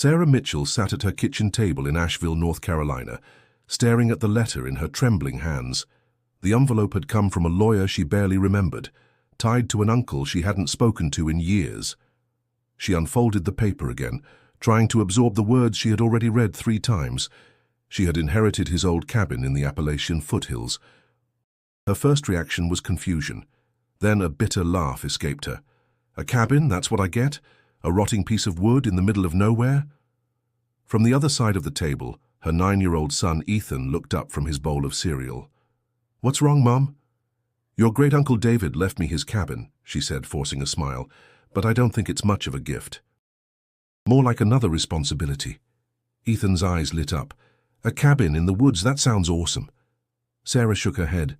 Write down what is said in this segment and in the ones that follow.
Sarah Mitchell sat at her kitchen table in Asheville, North Carolina, staring at the letter in her trembling hands. The envelope had come from a lawyer she barely remembered, tied to an uncle she hadn't spoken to in years. She unfolded the paper again, trying to absorb the words she had already read 3 times. She had inherited his old cabin in the Appalachian foothills. Her first reaction was confusion. Then a bitter laugh escaped her. A cabin, that's what I get? A rotting piece of wood in the middle of nowhere? From the other side of the table, her 9-year-old son Ethan looked up from his bowl of cereal. "What's wrong, Mom?" "Your great-uncle David left me his cabin," she said, forcing a smile, "but I don't think it's much of a gift. More like another responsibility." Ethan's eyes lit up. "A cabin in the woods, that sounds awesome." Sarah shook her head.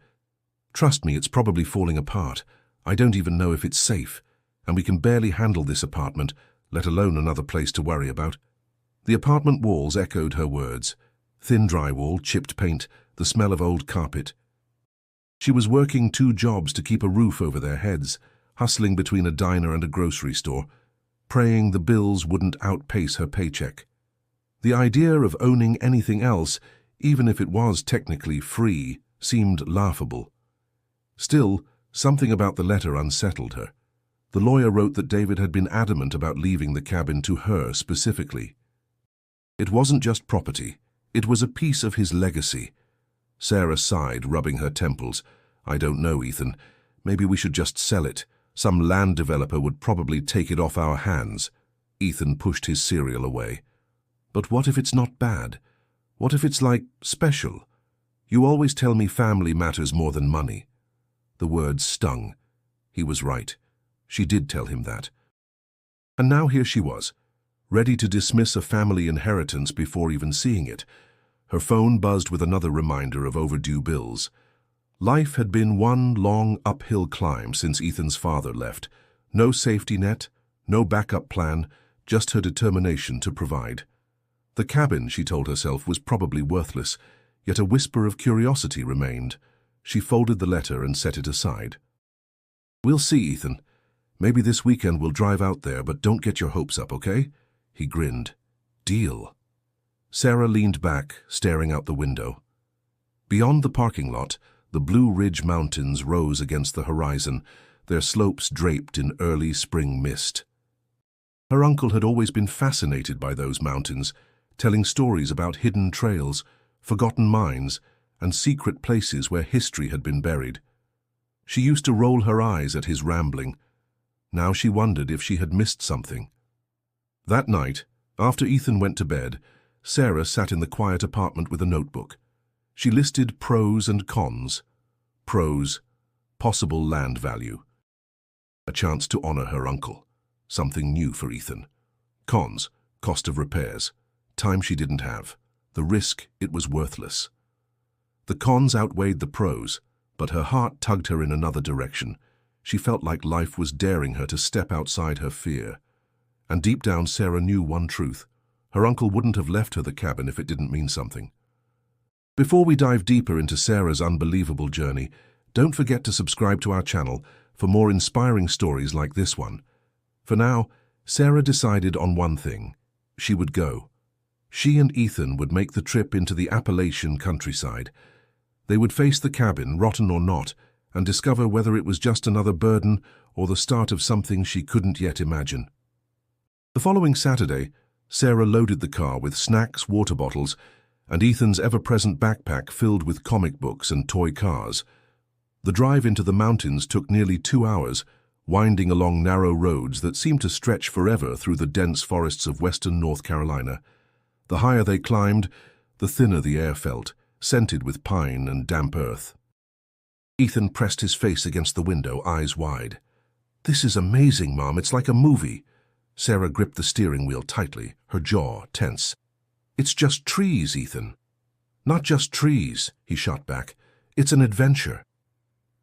"Trust me, it's probably falling apart. I don't even know if it's safe, and we can barely handle this apartment, let alone another place to worry about." The apartment walls echoed her words. Thin drywall, chipped paint, the smell of old carpet. She was working 2 jobs to keep a roof over their heads, hustling between a diner and a grocery store, praying the bills wouldn't outpace her paycheck. The idea of owning anything else, even if it was technically free, seemed laughable. Still, something about the letter unsettled her. The lawyer wrote that David had been adamant about leaving the cabin to her specifically. It wasn't just property, it was a piece of his legacy. Sarah sighed, rubbing her temples. "I don't know, Ethan. Maybe we should just sell it. Some land developer would probably take it off our hands." Ethan pushed his cereal away. "But what if it's not bad? What if it's like special? You always tell me family matters more than money." The words stung. He was right. She did tell him that. And now here she was, ready to dismiss a family inheritance before even seeing it. Her phone buzzed with another reminder of overdue bills. Life had been one long uphill climb since Ethan's father left. No safety net, no backup plan, just her determination to provide. The cabin, she told herself, was probably worthless, yet a whisper of curiosity remained. She folded the letter and set it aside. "We'll see, Ethan. Maybe this weekend we'll drive out there, but don't get your hopes up, okay?" He grinned. "Deal." Sarah leaned back, staring out the window. Beyond the parking lot, the Blue Ridge Mountains rose against the horizon, their slopes draped in early spring mist. Her uncle had always been fascinated by those mountains, telling stories about hidden trails, forgotten mines, and secret places where history had been buried. She used to roll her eyes at his rambling. Now she wondered if she had missed something. That night, after Ethan went to bed, Sarah sat in the quiet apartment with a notebook. She listed pros and cons. Pros, possible land value. A chance to honor her uncle. Something new for Ethan. Cons, cost of repairs. Time she didn't have. The risk, it was worthless. The cons outweighed the pros, but her heart tugged her in another direction. She felt like life was daring her to step outside her fear. And deep down, Sarah knew one truth. Her uncle wouldn't have left her the cabin if it didn't mean something. Before we dive deeper into Sarah's unbelievable journey, don't forget to subscribe to our channel for more inspiring stories like this one. For now, Sarah decided on one thing. She would go. She and Ethan would make the trip into the Appalachian countryside. They would face the cabin, rotten or not, and discover whether it was just another burden or the start of something she couldn't yet imagine. The following Saturday, Sarah loaded the car with snacks, water bottles, and Ethan's ever-present backpack filled with comic books and toy cars. The drive into the mountains took nearly 2 hours, winding along narrow roads that seemed to stretch forever through the dense forests of western North Carolina. The higher they climbed, the thinner the air felt, scented with pine and damp earth. Ethan pressed his face against the window, eyes wide. "This is amazing, Mom. It's like a movie." Sarah gripped the steering wheel tightly, her jaw tense. "It's just trees, Ethan." "Not just trees," he shot back. "It's an adventure."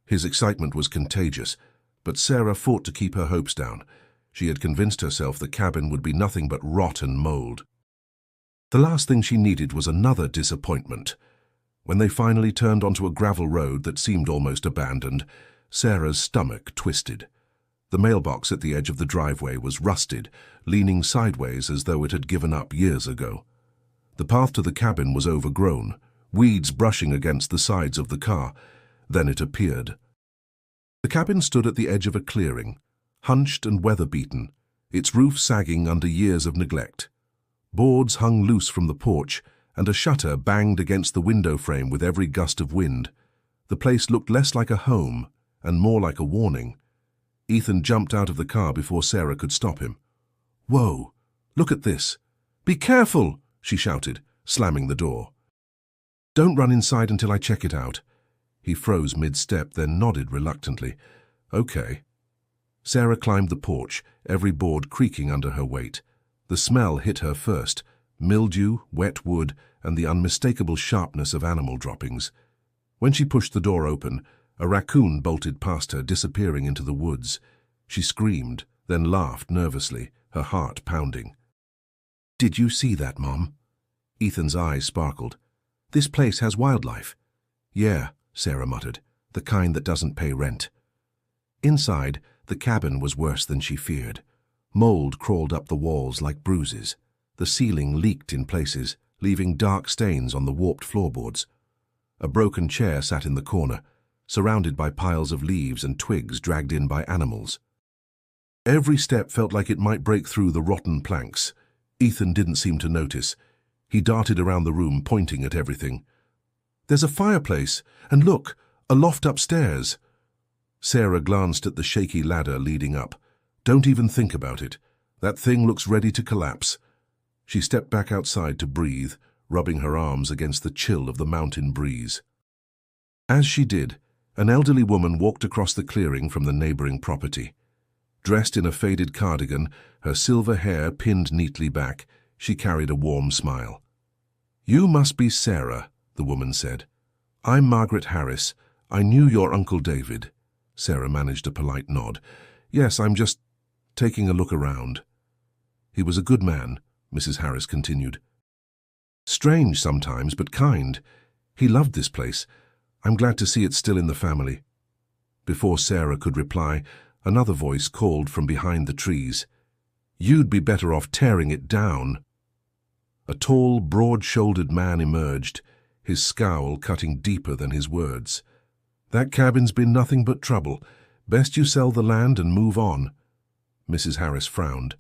His excitement was contagious, but Sarah fought to keep her hopes down. She had convinced herself the cabin would be nothing but rot and mold. The last thing she needed was another disappointment. When they finally turned onto a gravel road that seemed almost abandoned, Sarah's stomach twisted. The mailbox at the edge of the driveway was rusted, leaning sideways as though it had given up years ago. The path to the cabin was overgrown, weeds brushing against the sides of the car. Then it appeared. The cabin stood at the edge of a clearing, hunched and weather-beaten, its roof sagging under years of neglect. Boards hung loose from the porch, and a shutter banged against the window frame with every gust of wind. The place looked less like a home and more like a warning. Ethan jumped out of the car before Sarah could stop him. "Whoa! Look at this! Be careful!" she shouted, slamming the door. "Don't run inside until I check it out." He froze mid-step, then nodded reluctantly. "Okay." Sarah climbed the porch, every board creaking under her weight. The smell hit her first: mildew, wet wood, and the unmistakable sharpness of animal droppings. When she pushed the door open, a raccoon bolted past her, disappearing into the woods. She screamed, then laughed nervously, her heart pounding. "Did you see that, Mom?" Ethan's eyes sparkled. "This place has wildlife." "Yeah," Sarah muttered, "the kind that doesn't pay rent." Inside, the cabin was worse than she feared. Mold crawled up the walls like bruises. The ceiling leaked in places, leaving dark stains on the warped floorboards. A broken chair sat in the corner, surrounded by piles of leaves and twigs dragged in by animals. Every step felt like it might break through the rotten planks. Ethan didn't seem to notice. He darted around the room, pointing at everything. "There's a fireplace, and look, a loft upstairs." Sarah glanced at the shaky ladder leading up. "Don't even think about it. That thing looks ready to collapse." She stepped back outside to breathe, rubbing her arms against the chill of the mountain breeze. As she did, an elderly woman walked across the clearing from the neighboring property. Dressed in a faded cardigan, her silver hair pinned neatly back, she carried a warm smile. "You must be Sarah," the woman said. "I'm Margaret Harris. I knew your Uncle David." Sarah managed a polite nod. "Yes, I'm just taking a look around." "He was a good man," Mrs. Harris continued. "Strange sometimes, but kind. He loved this place. I'm glad to see it's still in the family." Before Sarah could reply, another voice called from behind the trees. "You'd be better off tearing it down." A tall, broad-shouldered man emerged, his scowl cutting deeper than his words. "That cabin's been nothing but trouble. Best you sell the land and move on." Mrs. Harris frowned.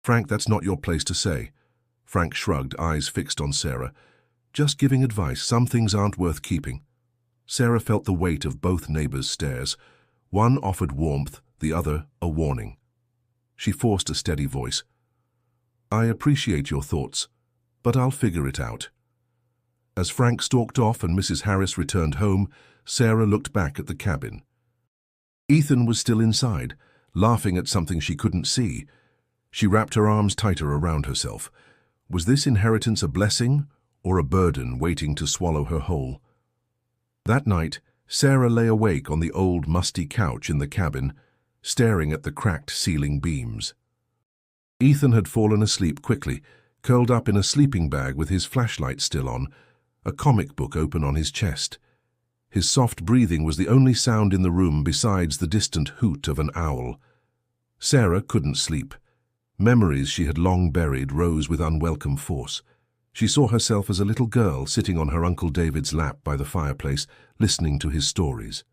"Frank, that's not your place to say." Frank shrugged, eyes fixed on Sarah. "Just giving advice. Some things aren't worth keeping." Sarah felt the weight of both neighbors' stares. One offered warmth, the other a warning. She forced a steady voice. "I appreciate your thoughts, but I'll figure it out." As Frank stalked off and Mrs. Harris returned home, Sarah looked back at the cabin. Ethan was still inside, laughing at something she couldn't see. She wrapped her arms tighter around herself. Was this inheritance a blessing or a burden waiting to swallow her whole? That night, Sarah lay awake on the old musty couch in the cabin, staring at the cracked ceiling beams. Ethan had fallen asleep quickly, curled up in a sleeping bag with his flashlight still on, a comic book open on his chest. His soft breathing was the only sound in the room besides the distant hoot of an owl. Sarah couldn't sleep. Memories she had long buried rose with unwelcome force. She saw herself as a little girl sitting on her Uncle David's lap by the fireplace, listening to his stories.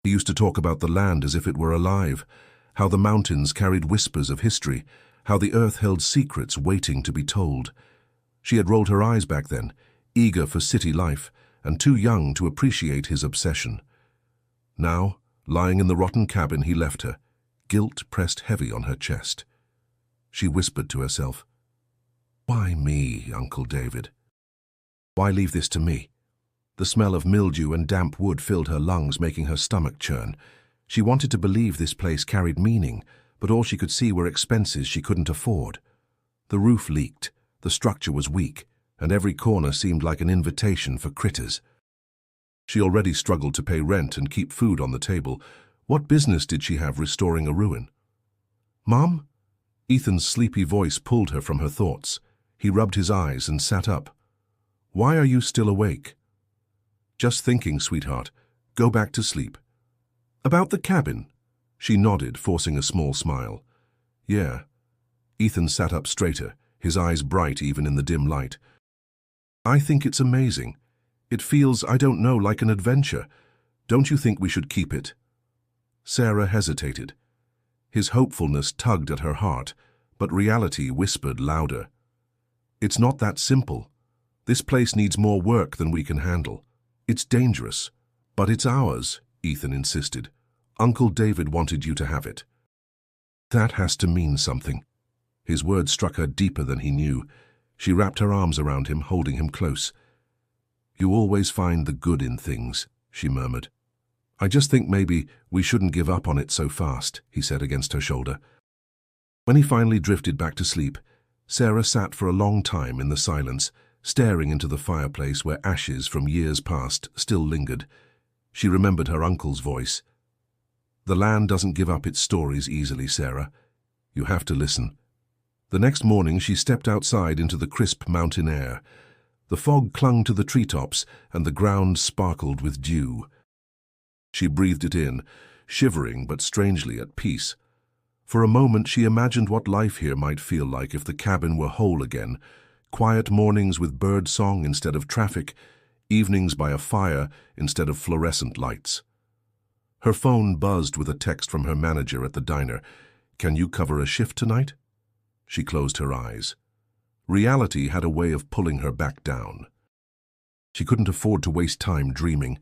He used to talk about the land as if it were alive, how the mountains carried whispers of history, how the earth held secrets waiting to be told. She had rolled her eyes back then, eager for city life, and too young to appreciate his obsession. Now, lying in the rotten cabin, he left her, guilt pressed heavy on her chest. She whispered to herself, "Why me, Uncle David? Why leave this to me?" The smell of mildew and damp wood filled her lungs, making her stomach churn. She wanted to believe this place carried meaning, but all she could see were expenses she couldn't afford. The roof leaked, the structure was weak, and every corner seemed like an invitation for critters. She already struggled to pay rent and keep food on the table. What business did she have restoring a ruin? "Mom?" Ethan's sleepy voice pulled her from her thoughts. He rubbed his eyes and sat up. "Why are you still awake?" "Just thinking, sweetheart. Go back to sleep." "About the cabin?" She nodded, forcing a small smile. Yeah. Ethan sat up straighter, his eyes bright even in the dim light. I think it's amazing. It feels, I don't know, like an adventure. Don't you think we should keep it? Sarah hesitated. His hopefulness tugged at her heart, but reality whispered louder. It's not that simple. This place needs more work than we can handle. It's dangerous. But it's ours, Ethan insisted. Uncle David wanted you to have it. That has to mean something. His words struck her deeper than he knew. She wrapped her arms around him, holding him close. You always find the good in things, she murmured. I just think maybe we shouldn't give up on it so fast, he said against her shoulder. When he finally drifted back to sleep, Sarah sat for a long time in the silence, staring into the fireplace where ashes from years past still lingered. She remembered her uncle's voice. The land doesn't give up its stories easily, Sarah. You have to listen. The next morning she stepped outside into the crisp mountain air. The fog clung to the treetops and the ground sparkled with dew. She breathed it in, shivering but strangely at peace. For a moment she imagined what life here might feel like if the cabin were whole again. Quiet mornings with bird song instead of traffic, evenings by a fire instead of fluorescent lights. Her phone buzzed with a text from her manager at the diner. Can you cover a shift tonight? She closed her eyes. Reality had a way of pulling her back down. She couldn't afford to waste time dreaming.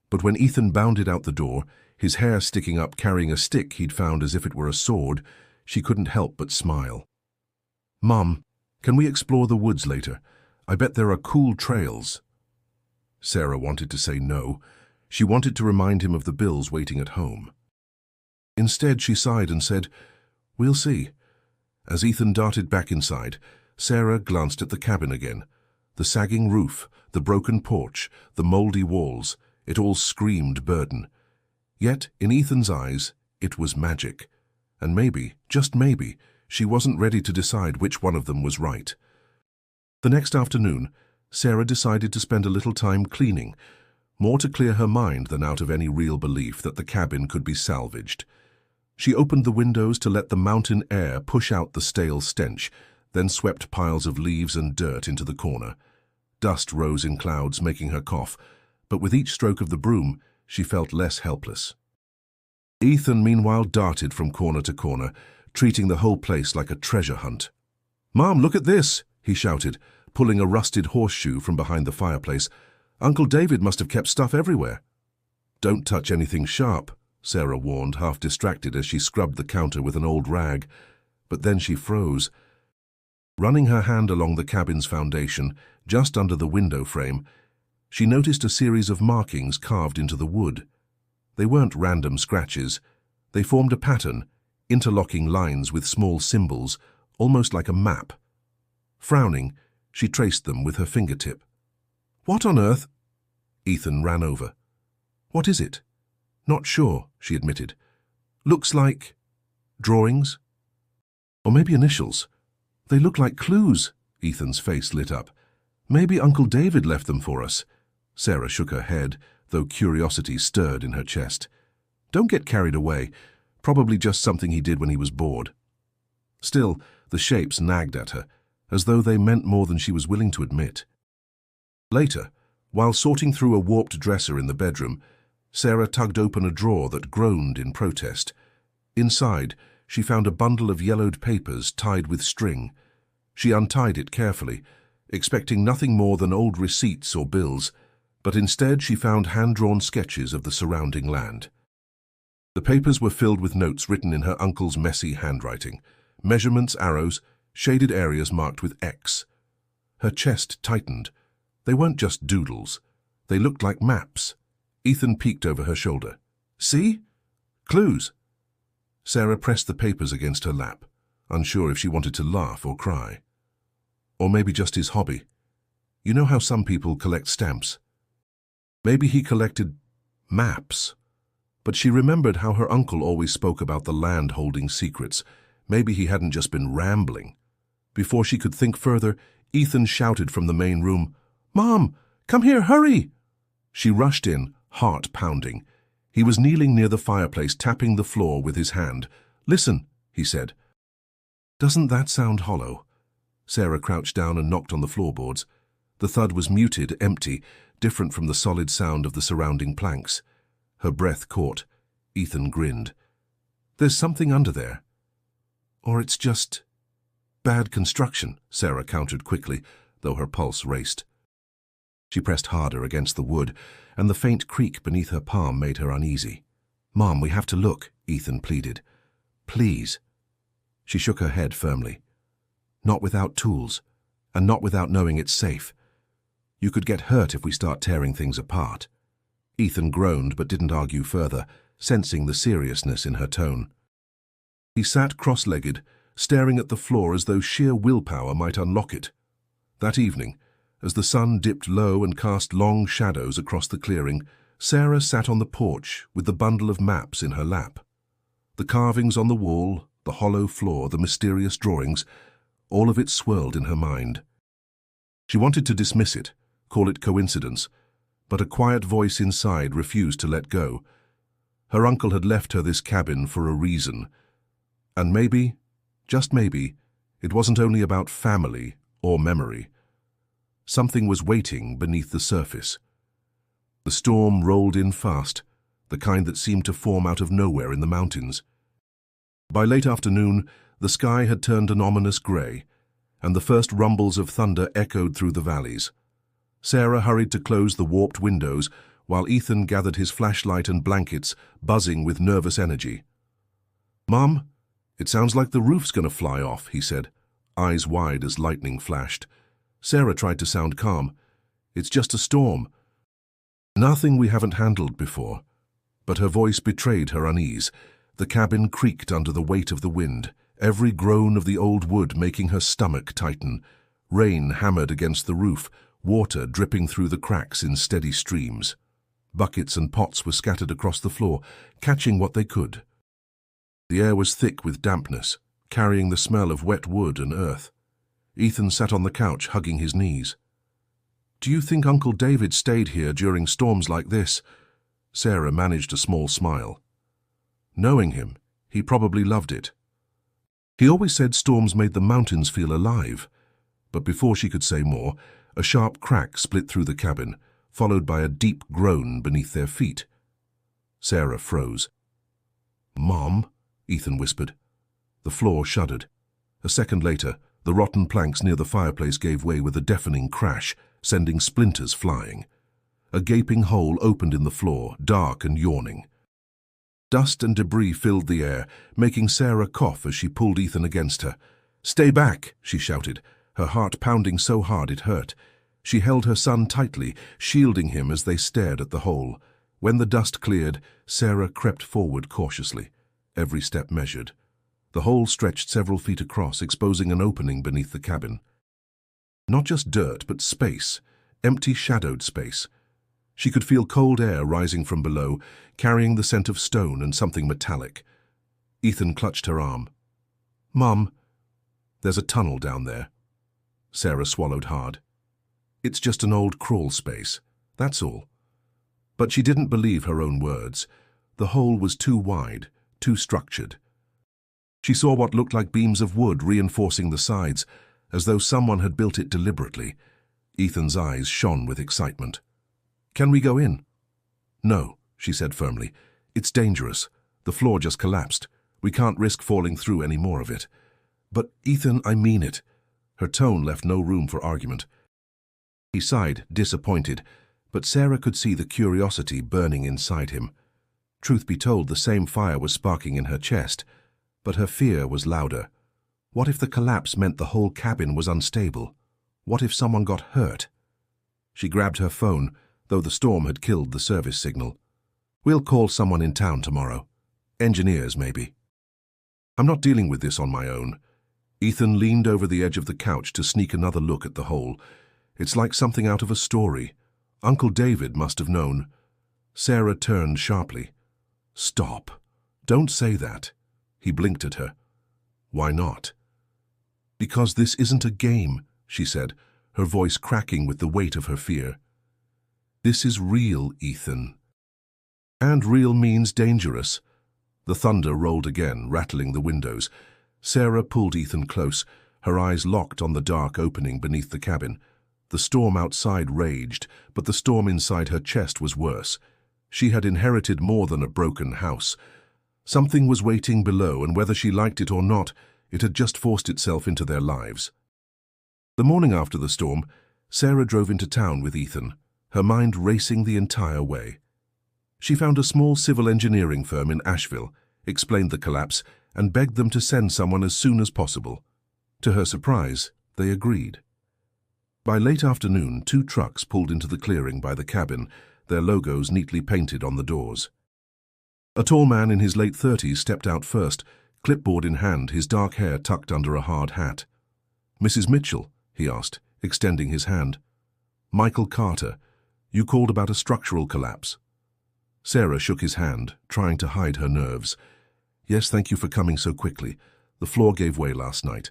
But when Ethan bounded out the door, his hair sticking up carrying a stick he'd found as if it were a sword, she couldn't help but smile. Mom, can we explore the woods later? I bet there are cool trails. Sarah wanted to say no. She wanted to remind him of the bills waiting at home. Instead, she sighed and said, We'll see. As Ethan darted back inside, Sarah glanced at the cabin again. The sagging roof, the broken porch, the moldy walls, it all screamed burden. Yet, in Ethan's eyes, it was magic. And maybe, just maybe, she wasn't ready to decide which one of them was right. The next afternoon, Sarah decided to spend a little time cleaning, more to clear her mind than out of any real belief that the cabin could be salvaged. She opened the windows to let the mountain air push out the stale stench, then swept piles of leaves and dirt into the corner. Dust rose in clouds, making her cough, but with each stroke of the broom, she felt less helpless. Ethan, meanwhile, darted from corner to corner, treating the whole place like a treasure hunt. "Mom, look at this!" he shouted, pulling a rusted horseshoe from behind the fireplace. "Uncle David must have kept stuff everywhere." "Don't touch anything sharp," Sarah warned, half distracted as she scrubbed the counter with an old rag. But then she froze. Running her hand along the cabin's foundation, just under the window frame, she noticed a series of markings carved into the wood. They weren't random scratches. They formed a pattern, interlocking lines with small symbols, almost like a map. Frowning, she traced them with her fingertip. "What on earth?" Ethan ran over. "What is it?" "Not sure," she admitted. "Looks like drawings? Or maybe initials. They look like clues." Ethan's face lit up. "Maybe Uncle David left them for us." Sarah shook her head, though curiosity stirred in her chest. "Don't get carried away. Probably just something he did when he was bored." Still, the shapes nagged at her, as though they meant more than she was willing to admit. Later, while sorting through a warped dresser in the bedroom, Sarah tugged open a drawer that groaned in protest. Inside, she found a bundle of yellowed papers tied with string. She untied it carefully, expecting nothing more than old receipts or bills, but instead she found hand-drawn sketches of the surrounding land. The papers were filled with notes written in her uncle's messy handwriting, measurements, arrows, shaded areas marked with X. Her chest tightened. They weren't just doodles. They looked like maps. Ethan peeked over her shoulder. "See? Clues." Sarah pressed the papers against her lap, unsure if she wanted to laugh or cry. Or maybe just his hobby. You know how some people collect stamps? Maybe he collected maps. But she remembered how her uncle always spoke about the land holding secrets. Maybe he hadn't just been rambling. Before she could think further, Ethan shouted from the main room, "Mom, come here, hurry!" She rushed in, heart pounding. He was kneeling near the fireplace, tapping the floor with his hand. "Listen," he said. "Doesn't that sound hollow?" Sarah crouched down and knocked on the floorboards. The thud was muted, empty, different from the solid sound of the surrounding planks. Her breath caught. Ethan grinned. "There's something under there. Or it's just bad construction," Sarah countered quickly, though her pulse raced. She pressed harder against the wood, and the faint creak beneath her palm made her uneasy. "Mom, we have to look," Ethan pleaded. "Please." She shook her head firmly. "Not without tools, and not without knowing it's safe. You could get hurt if we start tearing things apart." Ethan groaned but didn't argue further, sensing the seriousness in her tone. He sat cross-legged, staring at the floor as though sheer willpower might unlock it. That evening, as the sun dipped low and cast long shadows across the clearing, Sarah sat on the porch with the bundle of maps in her lap. The carvings on the wall, the hollow floor, the mysterious drawings, all of it swirled in her mind. She wanted to dismiss it, call it coincidence, but a quiet voice inside refused to let go. Her uncle had left her this cabin for a reason. And maybe, just maybe, it wasn't only about family or memory. Something was waiting beneath the surface. The storm rolled in fast, the kind that seemed to form out of nowhere in the mountains. By late afternoon, the sky had turned an ominous grey, and the first rumbles of thunder echoed through the valleys. Sarah hurried to close the warped windows, while Ethan gathered his flashlight and blankets, buzzing with nervous energy. "Mom, it sounds like the roof's going to fly off," he said, eyes wide as lightning flashed. Sarah tried to sound calm. "It's just a storm. Nothing we haven't handled before." But her voice betrayed her unease. The cabin creaked under the weight of the wind, every groan of the old wood making her stomach tighten. Rain hammered against the roof, water dripping through the cracks in steady streams. Buckets and pots were scattered across the floor, catching what they could. The air was thick with dampness, carrying the smell of wet wood and earth. Ethan sat on the couch, hugging his knees. "Do you think Uncle David stayed here during storms like this?" Sarah managed a small smile. Knowing him, he probably loved it. He always said storms made the mountains feel alive. But before she could say more, a sharp crack split through the cabin, followed by a deep groan beneath their feet. Sarah froze. "Mom," Ethan whispered. The floor shuddered. A second later, the rotten planks near the fireplace gave way with a deafening crash, sending splinters flying. A gaping hole opened in the floor, dark and yawning. Dust and debris filled the air, making Sarah cough as she pulled Ethan against her. "Stay back," she shouted, her heart pounding so hard it hurt. She held her son tightly, shielding him as they stared at the hole. When the dust cleared, Sarah crept forward cautiously, every step measured. The hole stretched several feet across, exposing an opening beneath the cabin. Not just dirt, but space, empty shadowed space. She could feel cold air rising from below, carrying the scent of stone and something metallic. Ethan clutched her arm. "Mom, there's a tunnel down there." Sarah swallowed hard. "It's just an old crawl space, that's all." But she didn't believe her own words. The hole was too wide, too structured. She saw what looked like beams of wood reinforcing the sides, as though someone had built it deliberately. Ethan's eyes shone with excitement. "Can we go in?" "No," she said firmly. "It's dangerous. The floor just collapsed. We can't risk falling through any more of it." "But, Ethan, I mean it." Her tone left no room for argument. He sighed, disappointed, but Sarah could see the curiosity burning inside him. Truth be told, the same fire was sparking in her chest, but her fear was louder. What if the collapse meant the whole cabin was unstable? What if someone got hurt? She grabbed her phone, though the storm had killed the service signal. "We'll call someone in town tomorrow. Engineers, maybe." "I'm not dealing with this on my own." Ethan leaned over the edge of the couch to sneak another look at the hole. "It's like something out of a story. Uncle David must have known." Sarah turned sharply. "Stop. Don't say that." He blinked at her. "Why not?" "Because this isn't a game," she said, her voice cracking with the weight of her fear. "This is real, Ethan." And real means dangerous. The thunder rolled again, rattling the windows. Sarah pulled Ethan close, her eyes locked on the dark opening beneath the cabin. The storm outside raged, but the storm inside her chest was worse. She had inherited more than a broken house. Something was waiting below, and whether she liked it or not, it had just forced itself into their lives. The morning after the storm, Sarah drove into town with Ethan, her mind racing the entire way. She found a small civil engineering firm in Asheville, explained the collapse, and begged them to send someone as soon as possible. To her surprise, they agreed. By late afternoon, 2 trucks pulled into the clearing by the cabin, their logos neatly painted on the doors. A tall man in his late 30s stepped out first, clipboard in hand, his dark hair tucked under a hard hat. "Mrs. Mitchell?" he asked, extending his hand. "Michael Carter. You called about a structural collapse." Sarah shook his hand, trying to hide her nerves. "Yes, thank you for coming so quickly. The floor gave way last night.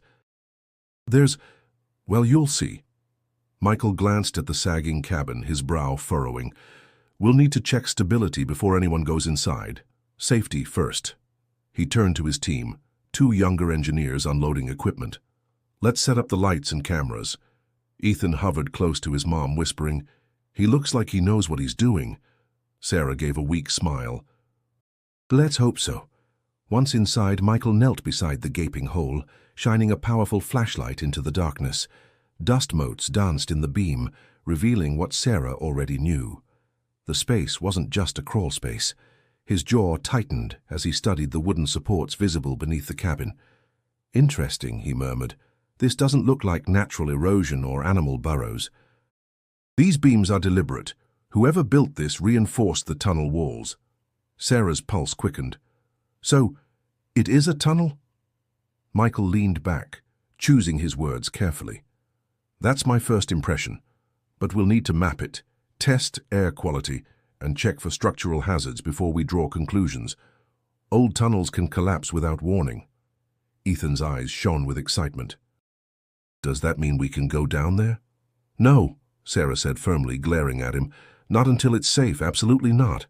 Well, you'll see." Michael glanced at the sagging cabin, his brow furrowing. "We'll need to check stability before anyone goes inside. Safety first." He turned to his team, 2 younger engineers unloading equipment. "Let's set up the lights and cameras." Ethan hovered close to his mom, whispering, "He looks like he knows what he's doing." Sarah gave a weak smile. "Let's hope so." Once inside, Michael knelt beside the gaping hole, shining a powerful flashlight into the darkness. Dust motes danced in the beam, revealing what Sarah already knew. The space wasn't just a crawl space. His jaw tightened as he studied the wooden supports visible beneath the cabin. "Interesting," he murmured. "This doesn't look like natural erosion or animal burrows. These beams are deliberate. Whoever built this reinforced the tunnel walls." Sarah's pulse quickened. "So, it is a tunnel?" Michael leaned back, choosing his words carefully. "That's my first impression, but we'll need to map it, test air quality, and check for structural hazards before we draw conclusions. Old tunnels can collapse without warning." Ethan's eyes shone with excitement. "Does that mean we can go down there?" "No," Sarah said firmly, glaring at him. "Not until it's safe, absolutely not."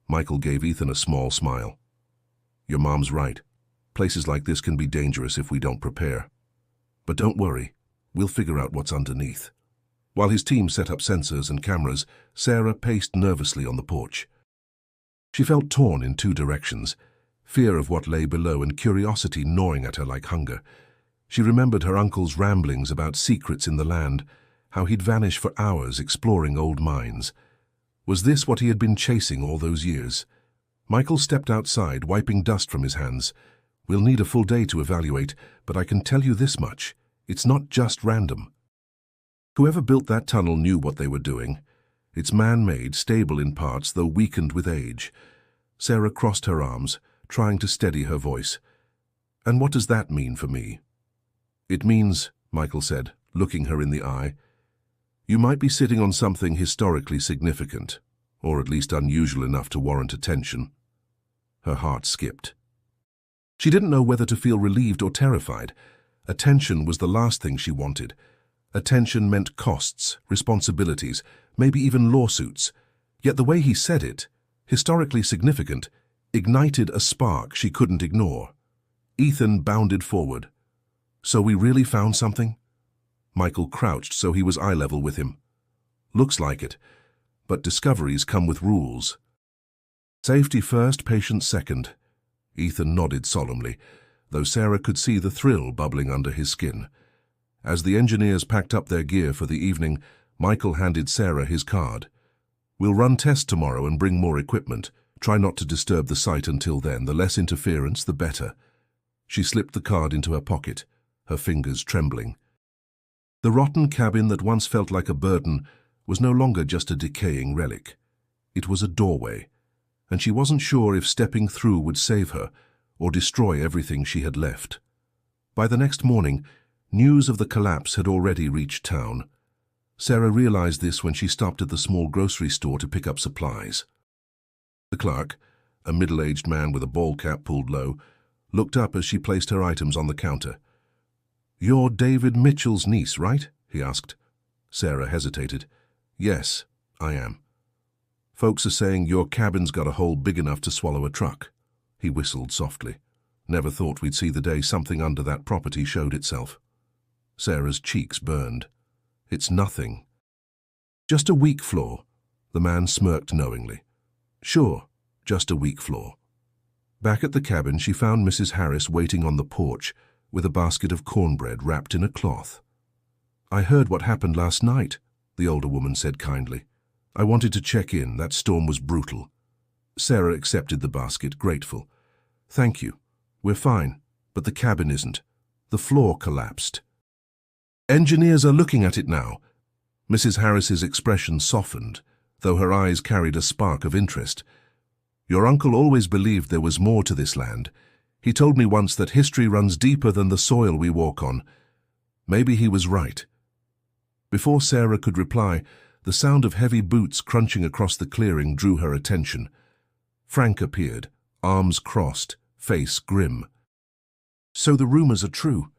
Michael gave Ethan a small smile. "Your mom's right. Places like this can be dangerous if we don't prepare. But don't worry, we'll figure out what's underneath." While his team set up sensors and cameras, Sarah paced nervously on the porch. She felt torn in 2 directions, fear of what lay below and curiosity gnawing at her like hunger. She remembered her uncle's ramblings about secrets in the land, how he'd vanish for hours exploring old mines. Was this what he had been chasing all those years? Michael stepped outside, wiping dust from his hands. "We'll need a full day to evaluate, but I can tell you this much. It's not just random. Whoever built that tunnel knew what they were doing. It's man-made, stable in parts, though weakened with age." Sarah crossed her arms, trying to steady her voice. "And what does that mean for me?" "It means," Michael said, looking her in the eye, "you might be sitting on something historically significant, or at least unusual enough to warrant attention." Her heart skipped. She didn't know whether to feel relieved or terrified. Attention was the last thing she wanted. Attention meant costs, responsibilities, maybe even lawsuits. Yet the way he said it, historically significant, ignited a spark she couldn't ignore. Ethan bounded forward. "So we really found something?" Michael crouched so he was eye level with him. "Looks like it, but discoveries come with rules. Safety first, patience second." Ethan nodded solemnly, though Sarah could see the thrill bubbling under his skin. As the engineers packed up their gear for the evening, Michael handed Sarah his card. "We'll run tests tomorrow and bring more equipment. Try not to disturb the site until then. The less interference, the better." She slipped the card into her pocket, her fingers trembling. The rotten cabin that once felt like a burden was no longer just a decaying relic. It was a doorway, and she wasn't sure if stepping through would save her or destroy everything she had left. By the next morning, news of the collapse had already reached town. Sarah realized this when she stopped at the small grocery store to pick up supplies. The clerk, a middle-aged man with a ball cap pulled low, looked up as she placed her items on the counter. "You're David Mitchell's niece, right?" he asked. Sarah hesitated. "Yes, I am." Folks are saying your cabin's got a hole big enough to swallow a truck. He whistled softly. Never thought we'd see the day something under that property showed itself. Sarah's cheeks burned. It's nothing. Just a weak flaw. The man smirked knowingly. Sure, just a weak flaw. Back at the cabin, she found Mrs. Harris waiting on the porch with a basket of cornbread wrapped in a cloth. I heard what happened last night, the older woman said kindly. I wanted to check in. That storm was brutal. Sarah accepted the basket, grateful. Thank you. We're fine, but the cabin isn't. The floor collapsed. Engineers are looking at it now. Mrs. Harris's expression softened, though her eyes carried a spark of interest. Your uncle always believed there was more to this land. He told me once that history runs deeper than the soil we walk on. Maybe he was right. Before Sarah could reply, the sound of heavy boots crunching across the clearing drew her attention. Frank appeared, arms crossed, face grim. So the rumors are true.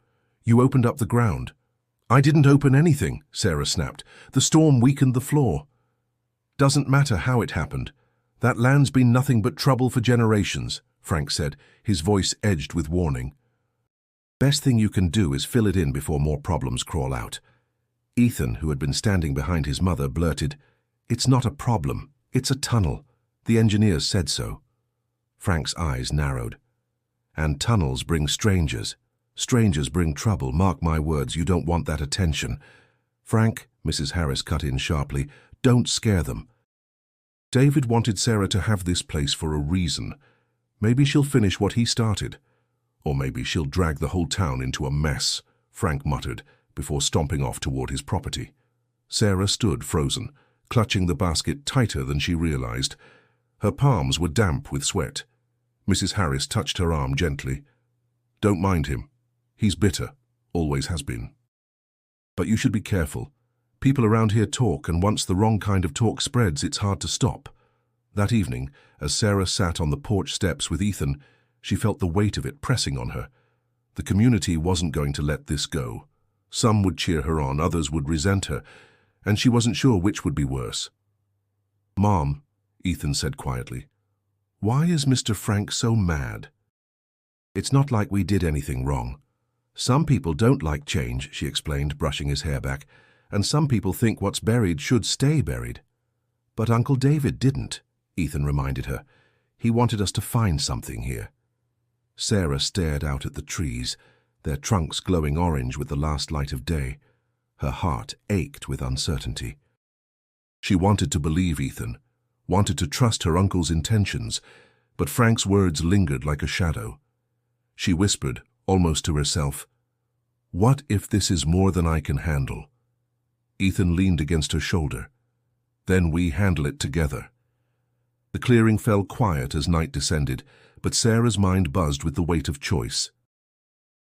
You opened up the ground. I didn't open anything, Sarah snapped. The storm weakened the floor. Doesn't matter how it happened. That land's been nothing but trouble for generations, Frank said, his voice edged with warning. Best thing you can do is fill it in before more problems crawl out. Ethan, who had been standing behind his mother, blurted, It's not a problem. It's a tunnel. The engineers said so. Frank's eyes narrowed. And tunnels bring strangers. Strangers bring trouble. Mark my words, you don't want that attention. Frank, Mrs. Harris cut in sharply, don't scare them. David wanted Sarah to have this place for a reason. Maybe she'll finish what he started. Or maybe she'll drag the whole town into a mess, Frank muttered, before stomping off toward his property. Sarah stood frozen, clutching the basket tighter than she realized. Her palms were damp with sweat. Mrs. Harris touched her arm gently. Don't mind him. He's bitter, always has been. But you should be careful. People around here talk, and once the wrong kind of talk spreads, it's hard to stop. That evening, as Sarah sat on the porch steps with Ethan, she felt the weight of it pressing on her. The community wasn't going to let this go. Some would cheer her on, others would resent her, and she wasn't sure which would be worse. Mom, Ethan said quietly, why is Mr. Frank so mad? It's not like we did anything wrong. Some people don't like change, she explained, brushing his hair back, and some people think what's buried should stay buried. But Uncle David didn't, Ethan reminded her. He wanted us to find something here. Sarah stared out at the trees, their trunks glowing orange with the last light of day. Her heart ached with uncertainty. She wanted to believe Ethan, wanted to trust her uncle's intentions, but Frank's words lingered like a shadow. She whispered, almost to herself, what if this is more than I can handle? Ethan leaned against her shoulder. Then we handle it together. The clearing fell quiet as night descended, but Sarah's mind buzzed with the weight of choice.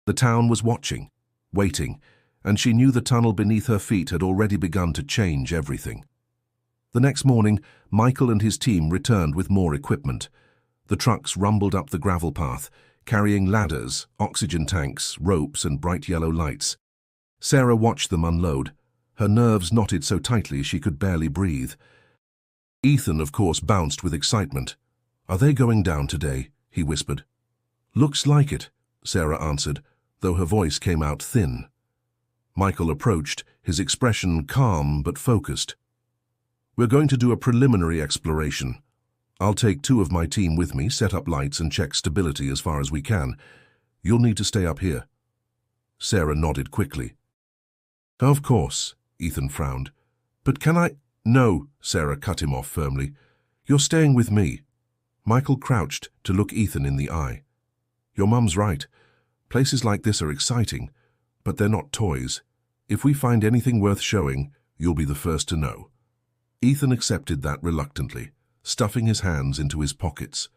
The town was watching, waiting, and she knew the tunnel beneath her feet had already begun to change everything. The next morning, Michael and his team returned with more equipment. The trucks rumbled up the gravel path, carrying ladders, oxygen tanks, ropes, and bright yellow lights. Sarah watched them unload. Her nerves knotted so tightly she could barely breathe. Ethan, of course, bounced with excitement. Are they going down today? He whispered. Looks like it, Sarah answered, though her voice came out thin. Michael approached, his expression calm but focused. We're going to do a preliminary exploration. I'll take 2 of my team with me, set up lights and check stability as far as we can. You'll need to stay up here. Sarah nodded quickly. Of course, Ethan frowned. But can I? No, Sarah cut him off firmly. You're staying with me. Michael crouched to look Ethan in the eye. Your mum's right. Places like this are exciting, but they're not toys. If we find anything worth showing, you'll be the first to know. Ethan accepted that reluctantly, stuffing his hands into his pockets.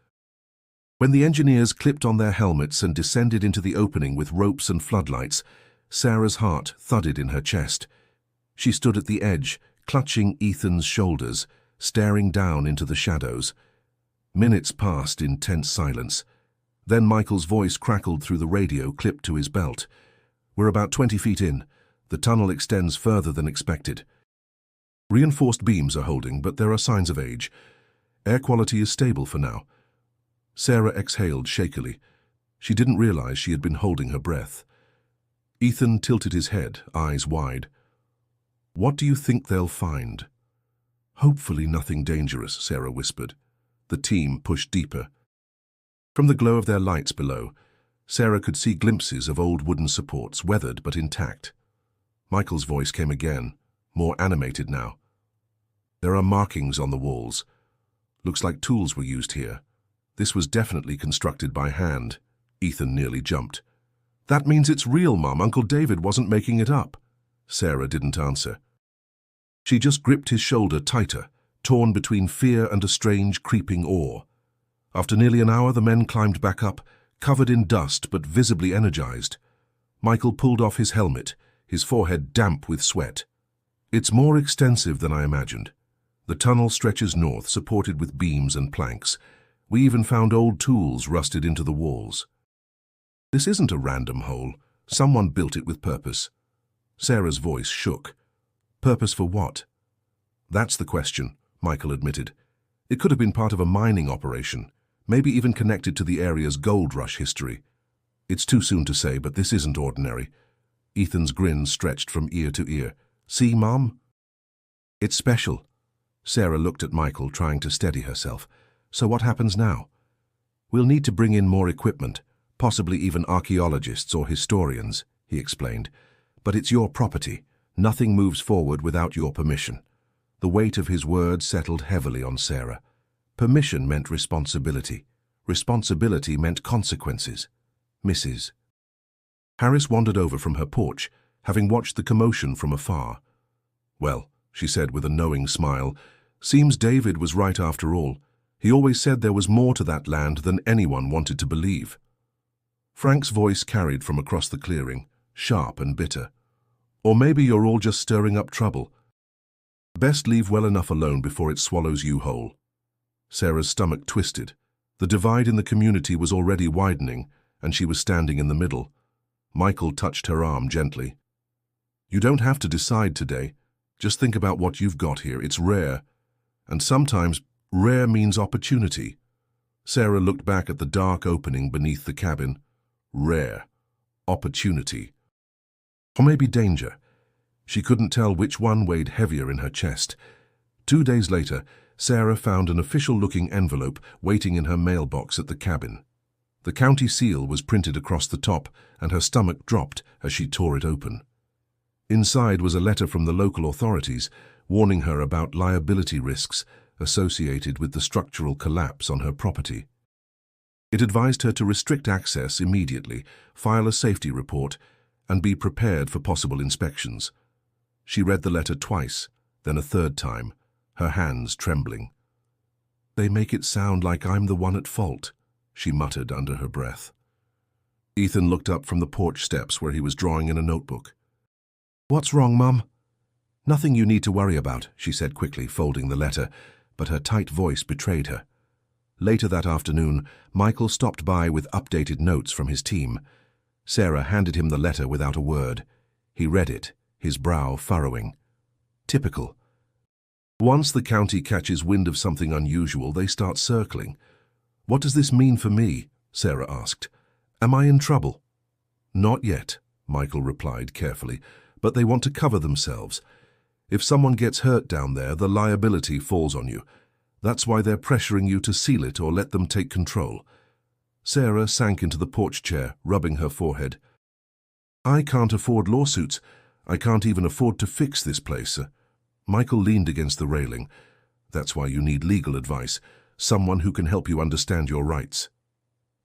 When the engineers clipped on their helmets and descended into the opening with ropes and floodlights, Sarah's heart thudded in her chest. She stood at the edge, clutching Ethan's shoulders, staring down into the shadows. Minutes passed in tense silence. Then Michael's voice crackled through the radio clipped to his belt. We're about 20 feet in. The tunnel extends further than expected. Reinforced beams are holding, but there are signs of age. Air quality is stable for now. Sarah exhaled shakily. She didn't realize she had been holding her breath. Ethan tilted his head, eyes wide. What do you think they'll find? Hopefully nothing dangerous, Sarah whispered. The team pushed deeper. From the glow of their lights below, Sarah could see glimpses of old wooden supports, weathered but intact. Michael's voice came again, more animated now. There are markings on the walls. Looks like tools were used here. This was definitely constructed by hand. Ethan nearly jumped. That means it's real, Mum. Uncle David wasn't making it up. Sarah didn't answer. She just gripped his shoulder tighter, torn between fear and a strange, creeping awe. After nearly an hour, the men climbed back up, covered in dust but visibly energized. Michael pulled off his helmet, his forehead damp with sweat. It's more extensive than I imagined. The tunnel stretches north, supported with beams and planks. We even found old tools rusted into the walls. This isn't a random hole. Someone built it with purpose. Sarah's voice shook. Purpose for what? That's the question, Michael admitted. It could have been part of a mining operation, maybe even connected to the area's gold rush history. It's too soon to say, but this isn't ordinary. Ethan's grin stretched from ear to ear. See, Mom? It's special. Sarah looked at Michael, trying to steady herself. So what happens now? We'll need to bring in more equipment, possibly even archaeologists or historians, he explained. But it's your property. Nothing moves forward without your permission. The weight of his words settled heavily on Sarah. Permission meant responsibility. Responsibility meant consequences. Mrs. Harris wandered over from her porch, having watched the commotion from afar. Well, she said with a knowing smile, seems David was right after all. He always said there was more to that land than anyone wanted to believe. Frank's voice carried from across the clearing, sharp and bitter. Or maybe you're all just stirring up trouble. Best leave well enough alone before it swallows you whole. Sarah's stomach twisted. The divide in the community was already widening, and she was standing in the middle. Michael touched her arm gently. You don't have to decide today. Just think about what you've got here. It's rare. And sometimes rare means opportunity. Sarah looked back at the dark opening beneath the cabin. Rare. Opportunity. Or maybe danger. She couldn't tell which one weighed heavier in her chest. 2 days later, Sarah found an official-looking envelope waiting in her mailbox at the cabin. The county seal was printed across the top, and her stomach dropped as she tore it open. Inside was a letter from the local authorities, warning her about liability risks associated with the structural collapse on her property. It advised her to restrict access immediately, file a safety report, and be prepared for possible inspections. She read the letter twice, then a third time, her hands trembling. They make it sound like I'm the one at fault, she muttered under her breath. Ethan looked up from the porch steps where he was drawing in a notebook. What's wrong, Mum? Nothing you need to worry about, she said quickly, folding the letter, but her tight voice betrayed her. Later that afternoon, Michael stopped by with updated notes from his team. Sarah handed him the letter without a word. He read it, his brow furrowing. Typical. Once the county catches wind of something unusual, they start circling. What does this mean for me? Sarah asked. Am I in trouble? Not yet, Michael replied carefully, but they want to cover themselves. If someone gets hurt down there, the liability falls on you. That's why they're pressuring you to seal it or let them take control. Sarah sank into the porch chair, rubbing her forehead. I can't afford lawsuits. I can't even afford to fix this place. Michael leaned against the railing. That's why you need legal advice, someone who can help you understand your rights.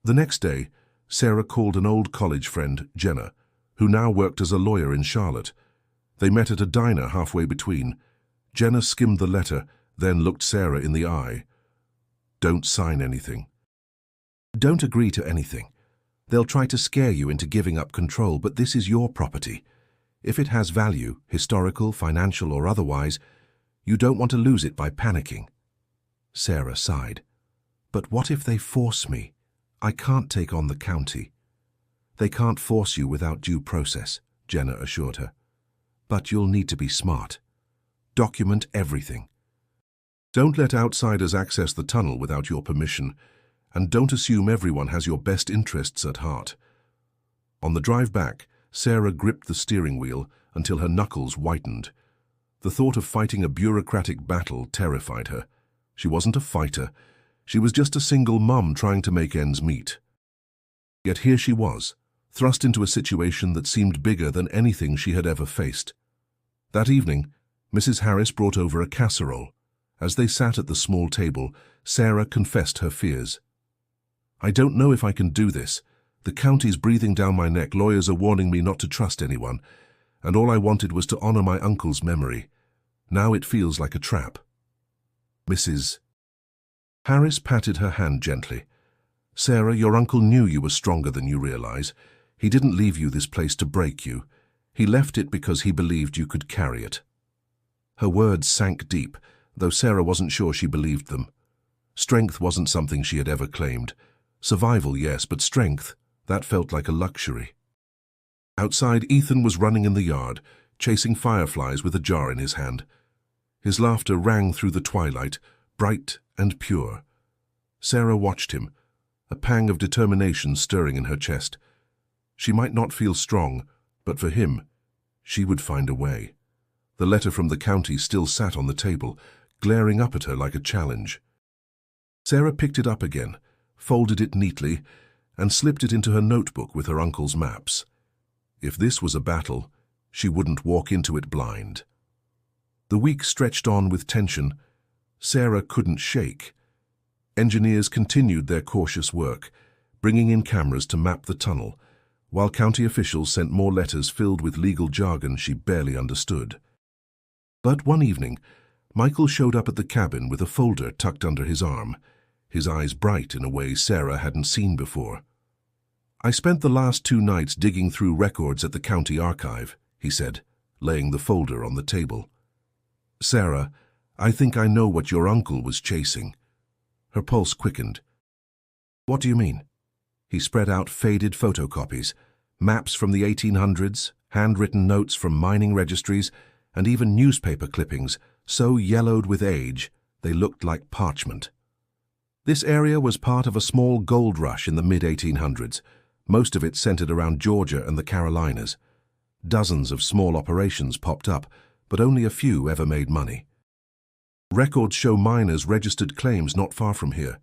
The next day, Sarah called an old college friend, Jenna, who now worked as a lawyer in Charlotte. They met at a diner halfway between. Jenna skimmed the letter, then looked Sarah in the eye. Don't sign anything. Don't agree to anything. They'll try to scare you into giving up control, but this is your property. If it has value, historical, financial, or otherwise, you don't want to lose it by panicking. Sarah sighed. But what if they force me? I can't take on the county. They can't force you without due process, Jenna assured her. But you'll need to be smart. Document everything. Don't let outsiders access the tunnel without your permission, and don't assume everyone has your best interests at heart. On the drive back, Sarah gripped the steering wheel until her knuckles whitened. The thought of fighting a bureaucratic battle terrified her. She wasn't a fighter. She was just a single mum trying to make ends meet. Yet here she was, thrust into a situation that seemed bigger than anything she had ever faced. That evening, Mrs. Harris brought over a casserole. As they sat at the small table, Sarah confessed her fears. "I don't know if I can do this. The county's breathing down my neck, lawyers are warning me not to trust anyone, and all I wanted was to honor my uncle's memory. Now it feels like a trap." Mrs. Harris patted her hand gently. "Sarah, your uncle knew you were stronger than you realize. He didn't leave you this place to break you. He left it because he believed you could carry it." Her words sank deep, though Sarah wasn't sure she believed them. Strength wasn't something she had ever claimed. Survival, yes, but strength, that felt like a luxury. Outside, Ethan was running in the yard, chasing fireflies with a jar in his hand. His laughter rang through the twilight, bright and pure. Sarah watched him, a pang of determination stirring in her chest. She might not feel strong, but for him, she would find a way. The letter from the county still sat on the table, glaring up at her like a challenge. Sarah picked it up again, folded it neatly, and slipped it into her notebook with her uncle's maps. If this was a battle, she wouldn't walk into it blind. The week stretched on with tension. Sarah couldn't shake. Engineers continued their cautious work, bringing in cameras to map the tunnel, while county officials sent more letters filled with legal jargon she barely understood. But one evening, Michael showed up at the cabin with a folder tucked under his arm, his eyes bright in a way Sarah hadn't seen before. "I spent the last 2 nights digging through records at the county archive," he said, laying the folder on the table. "Sarah, I think I know what your uncle was chasing." Her pulse quickened. "What do you mean?" He spread out faded photocopies, maps from the 1800s, handwritten notes from mining registries, and even newspaper clippings, so yellowed with age they looked like parchment. This area was part of a small gold rush in the mid-1800s, most of it centered around Georgia and the Carolinas. Dozens of small operations popped up, but only a few ever made money. Records show miners registered claims not far from here.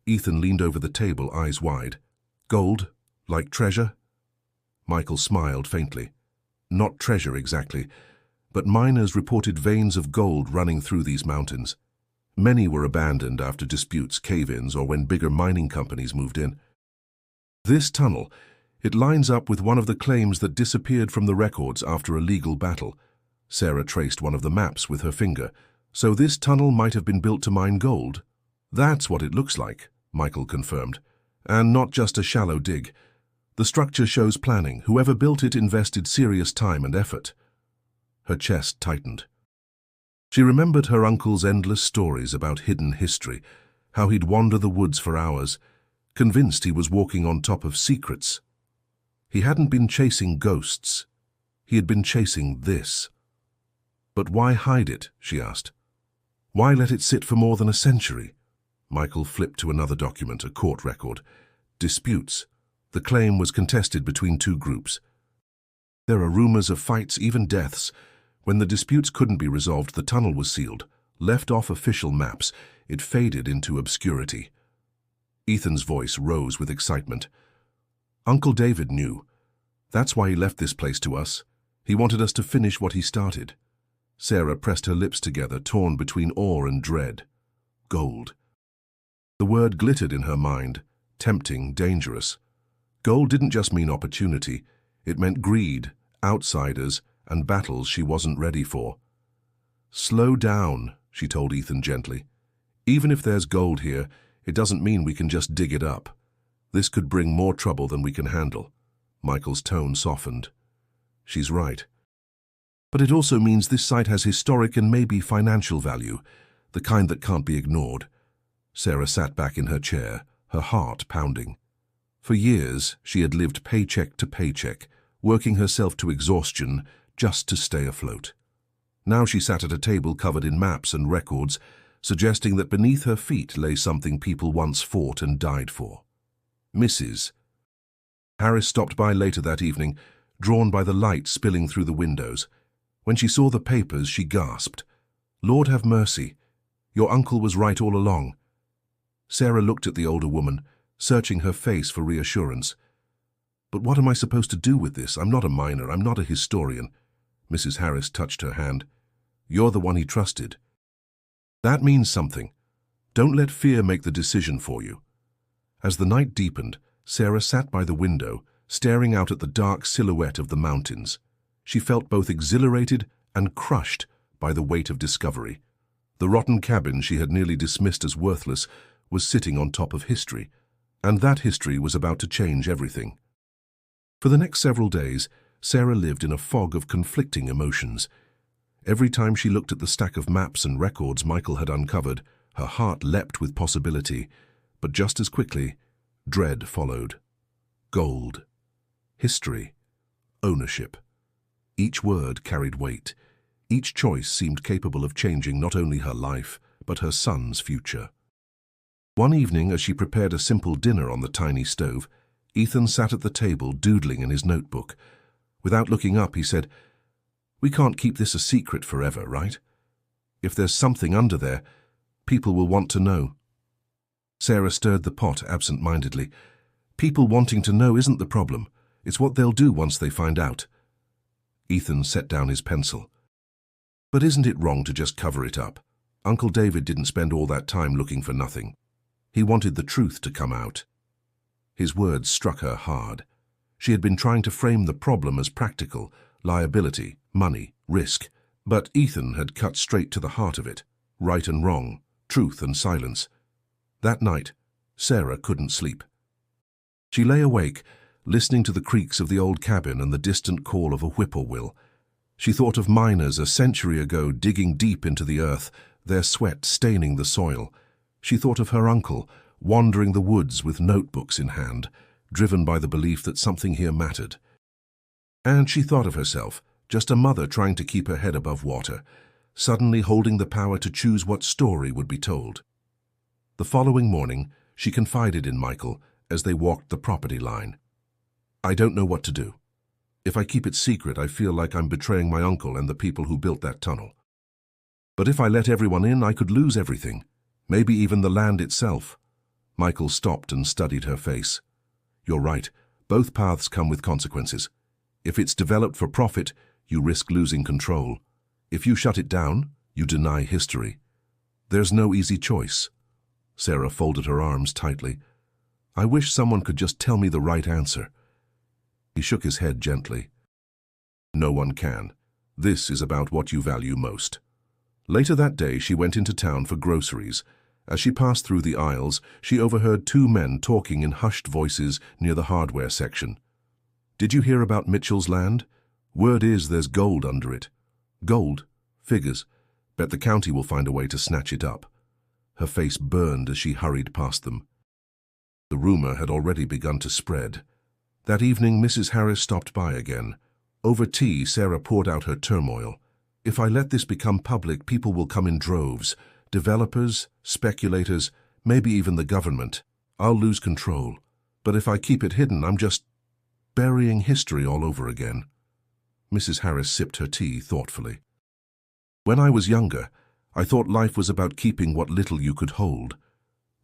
Ethan leaned over the table, eyes wide. "Gold? Like treasure?" Michael smiled faintly. "Not treasure exactly, but miners reported veins of gold running through these mountains. Many were abandoned after disputes, cave-ins, or when bigger mining companies moved in. This tunnel, it lines up with one of the claims that disappeared from the records after a legal battle." Sarah traced one of the maps with her finger. "So this tunnel might have been built to mine gold?" "That's what it looks like," Michael confirmed. "And not just a shallow dig. The structure shows planning. Whoever built it invested serious time and effort." Her chest tightened. She remembered her uncle's endless stories about hidden history, how he'd wander the woods for hours, convinced he was walking on top of secrets. He hadn't been chasing ghosts. He had been chasing this. "But why hide it?" she asked. "Why let it sit for more than a century?" Michael flipped to another document, a court record. Disputes. The claim was contested between 2 groups. There are rumors of fights, even deaths. When the disputes couldn't be resolved, the tunnel was sealed. Left off official maps, it faded into obscurity. Ethan's voice rose with excitement. "Uncle David knew. That's why he left this place to us. He wanted us to finish what he started." Sarah pressed her lips together, torn between awe and dread. Gold. The word glittered in her mind, tempting, dangerous. Gold didn't just mean opportunity. It meant greed, outsiders, and battles she wasn't ready for. "Slow down," she told Ethan gently. "Even if there's gold here, it doesn't mean we can just dig it up. This could bring more trouble than we can handle." Michael's tone softened. "She's right. But it also means this site has historic and maybe financial value, the kind that can't be ignored." Sarah sat back in her chair, her heart pounding. For years, she had lived paycheck to paycheck, working herself to exhaustion just to stay afloat. Now she sat at a table covered in maps and records, suggesting that beneath her feet lay something people once fought and died for. Mrs. Harris stopped by later that evening, drawn by the light spilling through the windows. When she saw the papers, she gasped, "Lord have mercy, your uncle was right all along." Sarah looked at the older woman, searching her face for reassurance. "But what am I supposed to do with this? I'm not a miner, I'm not a historian." Mrs. Harris touched her hand. "You're the one he trusted. That means something. Don't let fear make the decision for you." As the night deepened, Sarah sat by the window, staring out at the dark silhouette of the mountains. She felt both exhilarated and crushed by the weight of discovery. The rotten cabin she had nearly dismissed as worthless was sitting on top of history, and that history was about to change everything. For the next several days, Sarah lived in a fog of conflicting emotions. Every time she looked at the stack of maps and records Michael had uncovered, her heart leapt with possibility, but just as quickly, dread followed. Gold, history, ownership. Each word carried weight. Each choice seemed capable of changing not only her life, but her son's future. One evening, as she prepared a simple dinner on the tiny stove, Ethan sat at the table doodling in his notebook. Without looking up, he said, "We can't keep this a secret forever, right? If there's something under there, people will want to know." Sarah stirred the pot absent-mindedly. "People wanting to know isn't the problem. It's what they'll do once they find out." Ethan set down his pencil. "But isn't it wrong to just cover it up? Uncle David didn't spend all that time looking for nothing. He wanted the truth to come out." His words struck her hard. She had been trying to frame the problem as practical, liability, money, risk. But Ethan had cut straight to the heart of it, right and wrong, truth and silence. That night, Sarah couldn't sleep. She lay awake, listening to the creaks of the old cabin and the distant call of a whippoorwill. She thought of miners a century ago digging deep into the earth, their sweat staining the soil. She thought of her uncle, wandering the woods with notebooks in hand, driven by the belief that something here mattered. And she thought of herself, just a mother trying to keep her head above water, suddenly holding the power to choose what story would be told. The following morning, she confided in Michael as they walked the property line. "I don't know what to do. If I keep it secret, I feel like I'm betraying my uncle and the people who built that tunnel. But if I let everyone in, I could lose everything, maybe even the land itself." Michael stopped and studied her face. "You're right. Both paths come with consequences. If it's developed for profit, you risk losing control. If you shut it down, you deny history. There's no easy choice." Sarah folded her arms tightly. "I wish someone could just tell me the right answer." He shook his head gently. "No one can. This is about what you value most." Later that day, she went into town for groceries. As she passed through the aisles, she overheard two men talking in hushed voices near the hardware section. "Did you hear about Mitchell's land? Word is there's gold under it." "Gold? Figures. Bet the county will find a way to snatch it up." Her face burned as she hurried past them. The rumor had already begun to spread. That evening, Mrs. Harris stopped by again. Over tea, Sarah poured out her turmoil. "If I let this become public, people will come in droves. Developers, speculators, maybe even the government. I'll lose control. But if I keep it hidden, I'm just burying history all over again." Mrs. Harris sipped her tea thoughtfully. "When I was younger, I thought life was about keeping what little you could hold.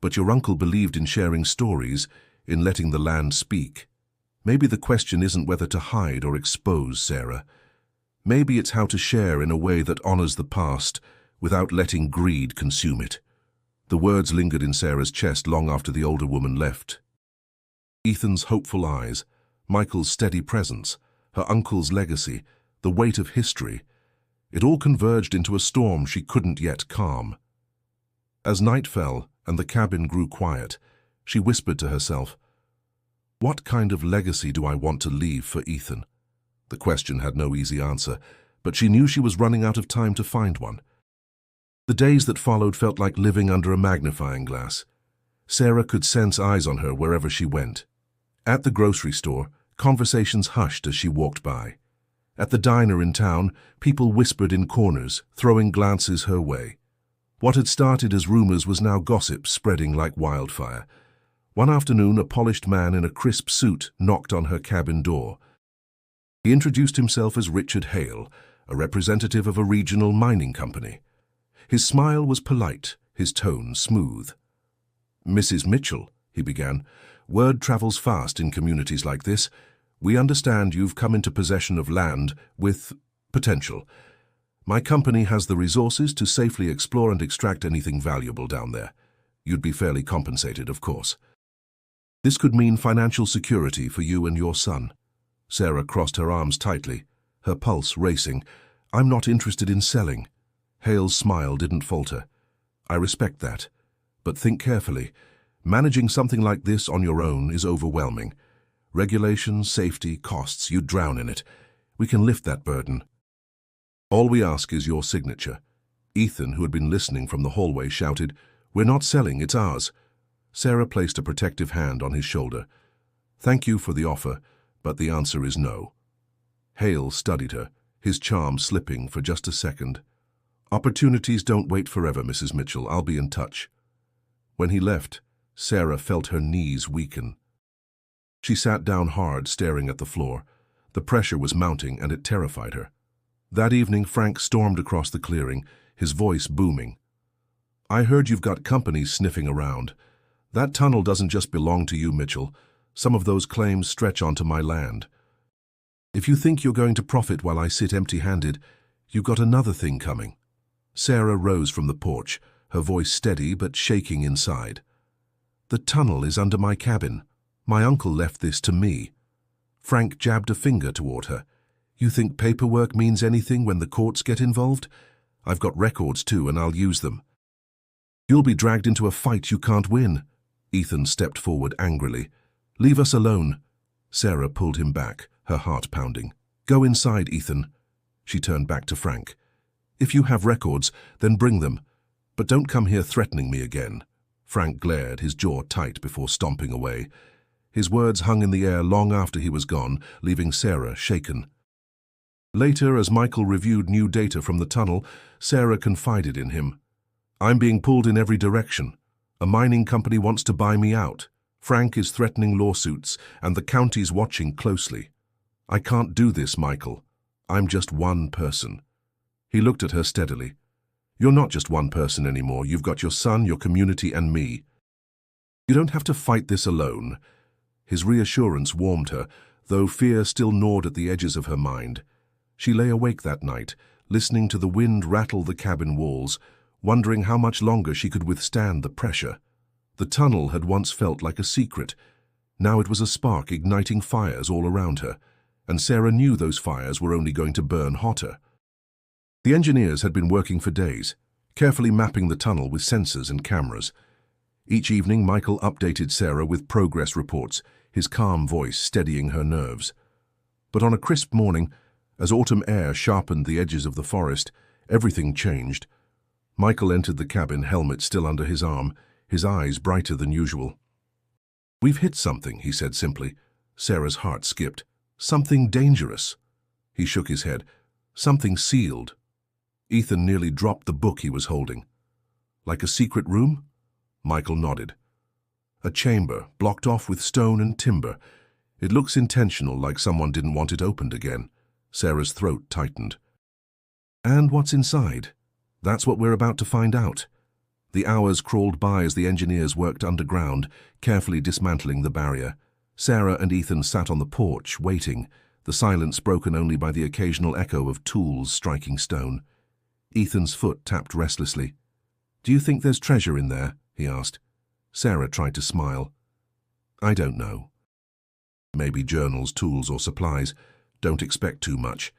But your uncle believed in sharing stories, in letting the land speak. Maybe the question isn't whether to hide or expose, Sarah. Maybe it's how to share in a way that honors the past without letting greed consume it." The words lingered in Sarah's chest long after the older woman left. Ethan's hopeful eyes, Michael's steady presence, her uncle's legacy, the weight of history, it all converged into a storm she couldn't yet calm. As night fell and the cabin grew quiet, she whispered to herself, "What kind of legacy do I want to leave for Ethan?" The question had no easy answer, but she knew she was running out of time to find one. The days that followed felt like living under a magnifying glass. Sarah could sense eyes on her wherever she went. At the grocery store, conversations hushed as she walked by. At the diner in town, people whispered in corners, throwing glances her way. What had started as rumors was now gossip spreading like wildfire. One afternoon, a polished man in a crisp suit knocked on her cabin door. He introduced himself as Richard Hale, a representative of a regional mining company. His smile was polite, his tone smooth. "Mrs. Mitchell," he began, "word travels fast in communities like this. We understand you've come into possession of land with potential. My company has the resources to safely explore and extract anything valuable down there. You'd be fairly compensated, of course. This could mean financial security for you and your son." Sarah crossed her arms tightly, her pulse racing. "I'm not interested in selling." Hale's smile didn't falter. "I respect that. But think carefully. Managing something like this on your own is overwhelming. Regulations, safety, costs, you'd drown in it. We can lift that burden. All we ask is your signature." Ethan, who had been listening from the hallway, shouted, "We're not selling, it's ours." Sarah placed a protective hand on his shoulder. "Thank you for the offer, but the answer is no." Hale studied her, his charm slipping for just a second. "Opportunities don't wait forever, Mrs. Mitchell. I'll be in touch." When he left, Sarah felt her knees weaken. She sat down hard, staring at the floor. The pressure was mounting, and it terrified her. That evening, Frank stormed across the clearing, his voice booming. "I heard you've got companies sniffing around. That tunnel doesn't just belong to you, Mitchell. Some of those claims stretch onto my land. If you think you're going to profit while I sit empty-handed, you've got another thing coming." Sarah rose from the porch, her voice steady but shaking inside. "The tunnel is under my cabin. My uncle left this to me." Frank jabbed a finger toward her. "You think paperwork means anything when the courts get involved? I've got records too, and I'll use them." "You'll be dragged into a fight you can't win." Ethan stepped forward angrily. "Leave us alone." Sarah pulled him back, her heart pounding. "Go inside, Ethan." She turned back to Frank. "If you have records, then bring them. But don't come here threatening me again." Frank glared, his jaw tight, before stomping away. His words hung in the air long after he was gone, leaving Sarah shaken. Later, as Michael reviewed new data from the tunnel, Sarah confided in him. "I'm being pulled in every direction. A mining company wants to buy me out. Frank is threatening lawsuits, and the county's watching closely. I can't do this, Michael. I'm just one person." He looked at her steadily. "You're not just one person anymore. You've got your son, your community, and me. You don't have to fight this alone." His reassurance warmed her, though fear still gnawed at the edges of her mind. She lay awake that night, listening to the wind rattle the cabin walls, wondering how much longer she could withstand the pressure. The tunnel had once felt like a secret. Now it was a spark igniting fires all around her, and Sarah knew those fires were only going to burn hotter. The engineers had been working for days, carefully mapping the tunnel with sensors and cameras. Each evening, Michael updated Sarah with progress reports, his calm voice steadying her nerves. But on a crisp morning, as autumn air sharpened the edges of the forest, everything changed. Michael entered the cabin, helmet still under his arm, his eyes brighter than usual. "We've hit something," he said simply. Sarah's heart skipped. "Something dangerous." He shook his head. "Something sealed." Ethan nearly dropped the book he was holding. "Like a secret room?" Michael nodded. "A chamber, blocked off with stone and timber. It looks intentional, like someone didn't want it opened again." Sarah's throat tightened. "And what's inside?" "That's what we're about to find out." The hours crawled by as the engineers worked underground, carefully dismantling the barrier. Sarah and Ethan sat on the porch, waiting, the silence broken only by the occasional echo of tools striking stone. Ethan's foot tapped restlessly. "Do you think there's treasure in there?" he asked. Sarah tried to smile. "I don't know. Maybe journals, tools, or supplies. Don't expect too much."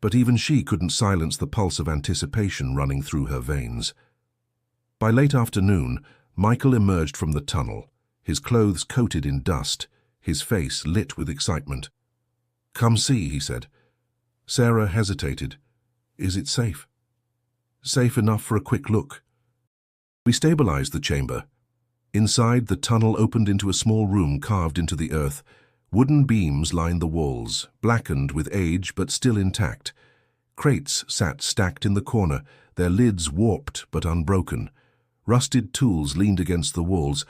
But even she couldn't silence the pulse of anticipation running through her veins. By late afternoon, Michael emerged from the tunnel, his clothes coated in dust, his face lit with excitement. "Come see," he said. Sarah hesitated. "Is it safe?" "Safe enough for a quick look." We stabilized the chamber. Inside, the tunnel opened into a small room carved into the earth. Wooden beams lined the walls, blackened with age but still intact. Crates sat stacked in the corner, their lids warped but unbroken. Rusted tools leaned against the walls,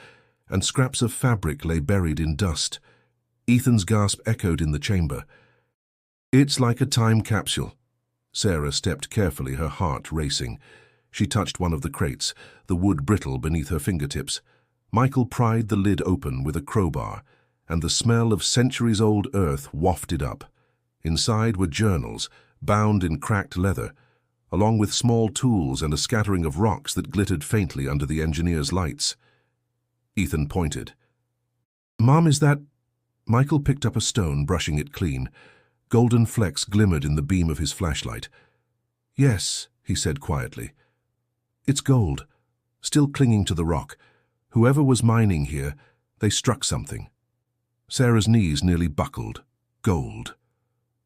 and scraps of fabric lay buried in dust. Ethan's gasp echoed in the chamber. "It's like a time capsule." Sarah stepped carefully, her heart racing. She touched one of the crates, the wood brittle beneath her fingertips. Michael pried the lid open with a crowbar, and the smell of centuries-old earth wafted up. Inside were journals, bound in cracked leather, along with small tools and a scattering of rocks that glittered faintly under the engineer's lights. Ethan pointed. "Mom, is that—" Michael picked up a stone, brushing it clean. Golden flecks glimmered in the beam of his flashlight. "Yes," he said quietly. "It's gold, still clinging to the rock. Whoever was mining here, they struck something." Sarah's knees nearly buckled. Gold.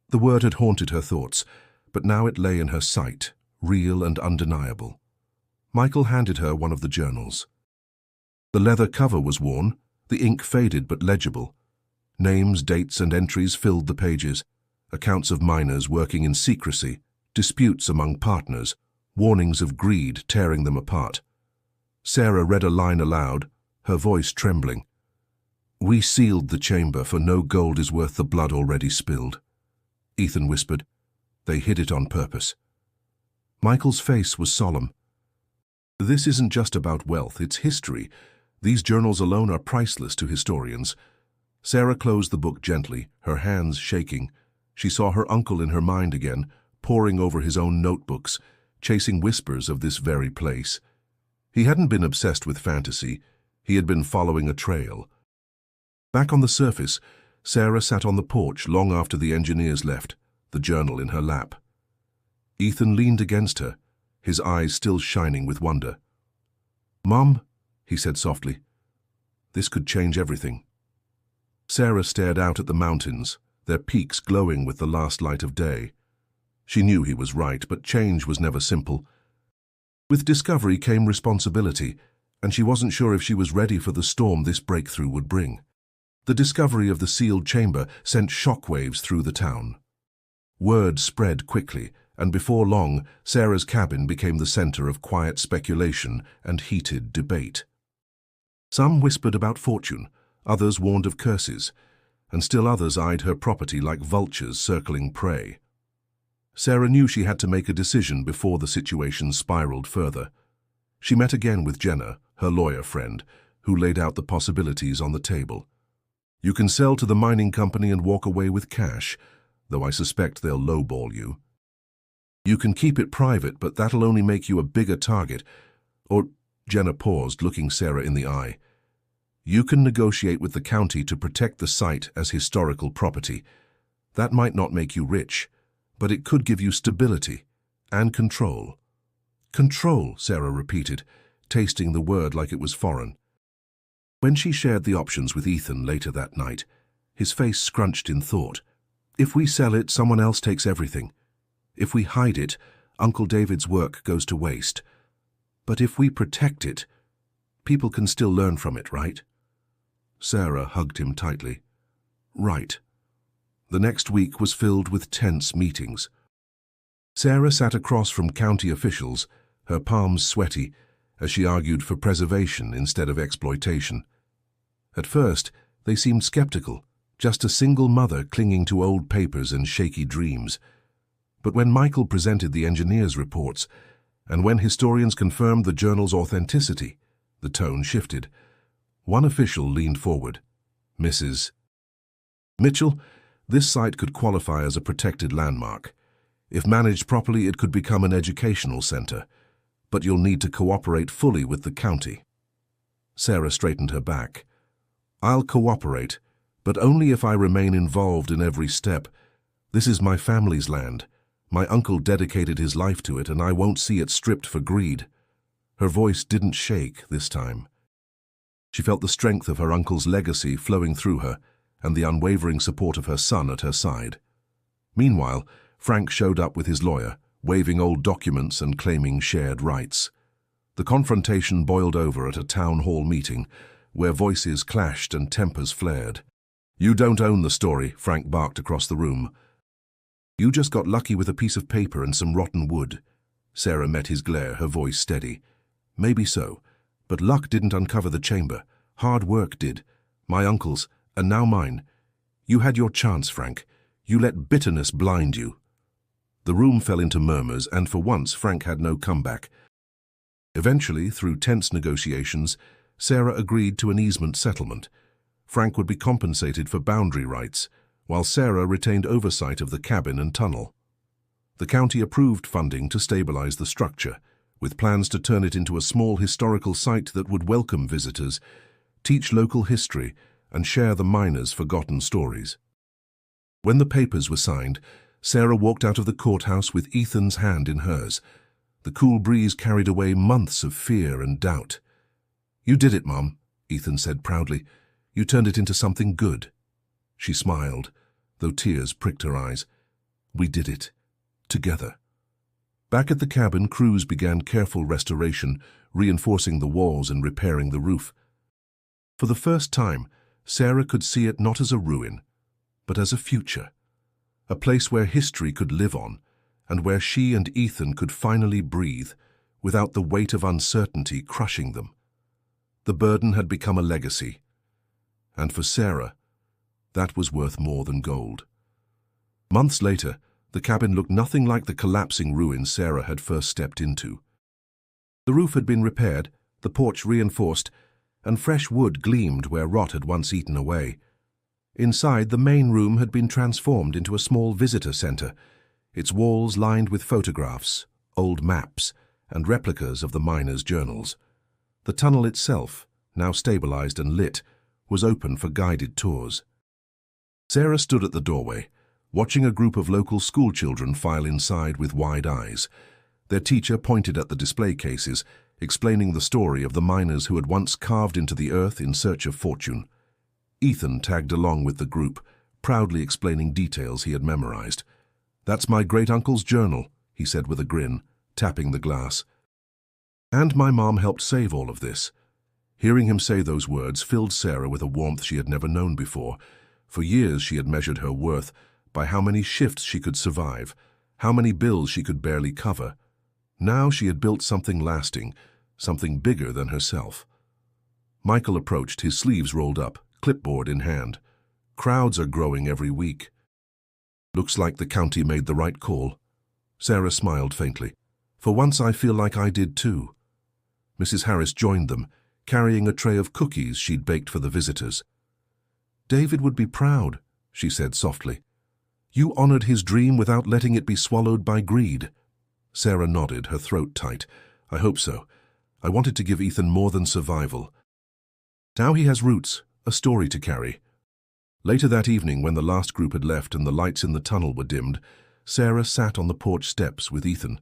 The word had haunted her thoughts, but now it lay in her sight, real and undeniable. Michael handed her one of the journals. The leather cover was worn, the ink faded but legible. Names, dates, and entries filled the pages. Accounts of miners working in secrecy, disputes among partners, warnings of greed tearing them apart. Sarah read a line aloud, her voice trembling. "We sealed the chamber, for no gold is worth the blood already spilled." Ethan whispered, "They hid it on purpose." Michael's face was solemn. "This isn't just about wealth, it's history. These journals alone are priceless to historians." Sarah closed the book gently, her hands shaking. She saw her uncle in her mind again, poring over his own notebooks, chasing whispers of this very place. He hadn't been obsessed with fantasy. He had been following a trail. Back on the surface, Sarah sat on the porch long after the engineers left, the journal in her lap. Ethan leaned against her, his eyes still shining with wonder. "Mom," he said softly, "this could change everything." Sarah stared out at the mountains, their peaks glowing with the last light of day. She knew he was right, but change was never simple. With discovery came responsibility, and she wasn't sure if she was ready for the storm this breakthrough would bring. The discovery of the sealed chamber sent shockwaves through the town. Word spread quickly, and before long, Sarah's cabin became the center of quiet speculation and heated debate. Some whispered about fortune, others warned of curses, and still others eyed her property like vultures circling prey. Sarah knew she had to make a decision before the situation spiraled further. She met again with Jenna, her lawyer friend, who laid out the possibilities on the table. "You can sell to the mining company and walk away with cash, though I suspect they'll lowball you. You can keep it private, but that'll only make you a bigger target. Or," Jenna paused, looking Sarah in the eye, "you can negotiate with the county to protect the site as historical property. That might not make you rich, but it could give you stability and control." "Control," Sarah repeated, tasting the word like it was foreign. When she shared the options with Ethan later that night, his face scrunched in thought. If we sell it, someone else takes everything. If we hide it, Uncle David's work goes to waste. But if we protect it, people can still learn from it, right? Sarah hugged him tightly. Right. The next week was filled with tense meetings. Sarah sat across from county officials, her palms sweaty, as she argued for preservation instead of exploitation. At first, they seemed skeptical, just a single mother clinging to old papers and shaky dreams. But when Michael presented the engineers' reports, and when historians confirmed the journal's authenticity, the tone shifted. One official leaned forward. "Mrs. Mitchell, this site could qualify as a protected landmark. If managed properly, it could become an educational center. But you'll need to cooperate fully with the county." Sarah straightened her back. "I'll cooperate, but only if I remain involved in every step. This is my family's land. My uncle dedicated his life to it, and I won't see it stripped for greed." Her voice didn't shake this time. She felt the strength of her uncle's legacy flowing through her, and the unwavering support of her son at her side. Meanwhile, Frank showed up with his lawyer, waving old documents and claiming shared rights. The confrontation boiled over at a town hall meeting, where voices clashed and tempers flared. "You don't own the story," Frank barked across the room. You just got lucky with a piece of paper and some rotten wood. Sarah met his glare, her voice steady. Maybe so, but luck didn't uncover the chamber. Hard work did. My uncle's, and now mine. You had your chance, Frank. You let bitterness blind you. The room fell into murmurs, and for once Frank had no comeback. Eventually, through tense negotiations, Sarah agreed to an easement settlement. Frank would be compensated for boundary rights, while Sarah retained oversight of the cabin and tunnel. The county approved funding to stabilize the structure, with plans to turn it into a small historical site that would welcome visitors, teach local history, and share the miners' forgotten stories. When the papers were signed, Sarah walked out of the courthouse with Ethan's hand in hers. The cool breeze carried away months of fear and doubt. "You did it, Mom," Ethan said proudly. "You turned it into something good." She smiled, though tears pricked her eyes. "We did it. Together." Back at the cabin, crews began careful restoration, reinforcing the walls and repairing the roof. For the first time, Sarah could see it not as a ruin, but as a future. A place where history could live on, and where she and Ethan could finally breathe, without the weight of uncertainty crushing them. The burden had become a legacy, and for Sarah, that was worth more than gold. Months later, the cabin looked nothing like the collapsing ruin Sarah had first stepped into. The roof had been repaired, the porch reinforced, and fresh wood gleamed where rot had once eaten away. Inside, the main room had been transformed into a small visitor center, its walls lined with photographs, old maps, and replicas of the miners' journals. The tunnel itself, now stabilized and lit, was open for guided tours. Sarah stood at the doorway, watching a group of local schoolchildren file inside with wide eyes. Their teacher pointed at the display cases, explaining the story of the miners who had once carved into the earth in search of fortune. Ethan tagged along with the group, proudly explaining details he had memorized. "That's my great-uncle's journal," he said with a grin, tapping the glass. "And my mom helped save all of this." Hearing him say those words filled Sarah with a warmth she had never known before. For years she had measured her worth by how many shifts she could survive, how many bills she could barely cover. Now she had built something lasting, something bigger than herself. Michael approached, his sleeves rolled up, clipboard in hand. "Crowds are growing every week." "Looks like the county made the right call." Sarah smiled faintly. "For once I feel like I did too." Mrs. Harris joined them, carrying a tray of cookies she'd baked for the visitors. "David would be proud," she said softly. "You honored his dream without letting it be swallowed by greed." Sarah nodded, her throat tight. "I hope so. I wanted to give Ethan more than survival. Now he has roots, a story to carry." Later that evening, when the last group had left and the lights in the tunnel were dimmed, Sarah sat on the porch steps with Ethan.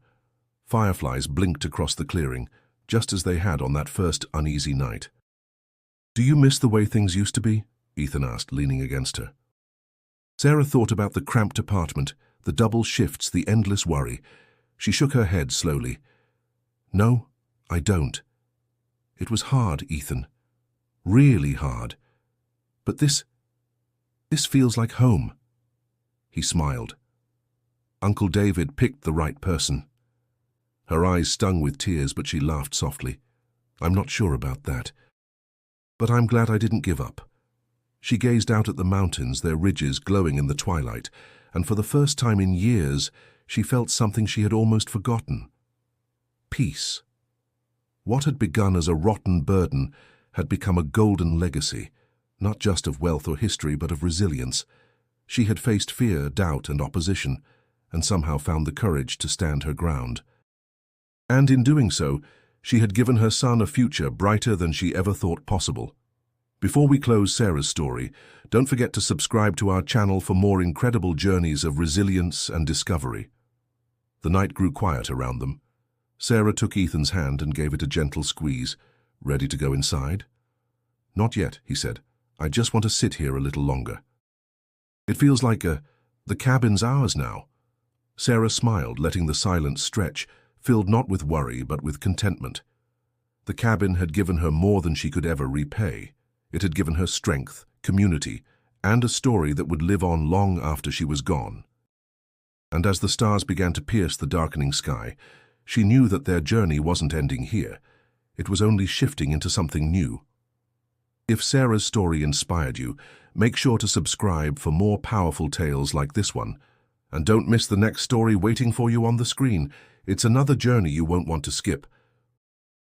Fireflies blinked across the clearing, just as they had on that first uneasy night. "Do you miss the way things used to be?" Ethan asked, leaning against her. Sarah thought about the cramped apartment, the double shifts, the endless worry. She shook her head slowly. "No, I don't. It was hard, Ethan. Really hard. But this feels like home." He smiled. "Uncle David picked the right person." Her eyes stung with tears, but she laughed softly. "I'm not sure about that. But I'm glad I didn't give up." She gazed out at the mountains, their ridges glowing in the twilight, and for the first time in years, she felt something she had almost forgotten. Peace. What had begun as a rotten burden had become a golden legacy, not just of wealth or history, but of resilience. She had faced fear, doubt, and opposition, and somehow found the courage to stand her ground. And in doing so, she had given her son a future brighter than she ever thought possible. Before we close Sarah's story, don't forget to subscribe to our channel for more incredible journeys of resilience and discovery. The night grew quiet around them. Sarah took Ethan's hand and gave it a gentle squeeze. "Ready to go inside?" "Not yet," he said. "I just want to sit here a little longer." "It feels like the cabin's ours now." Sarah smiled, letting the silence stretch, filled not with worry but with contentment. The cabin had given her more than she could ever repay. It had given her strength, community, and a story that would live on long after she was gone. And as the stars began to pierce the darkening sky, she knew that their journey wasn't ending here. It was only shifting into something new. If Sarah's story inspired you, make sure to subscribe for more powerful tales like this one. And don't miss the next story waiting for you on the screen. It's another journey you won't want to skip.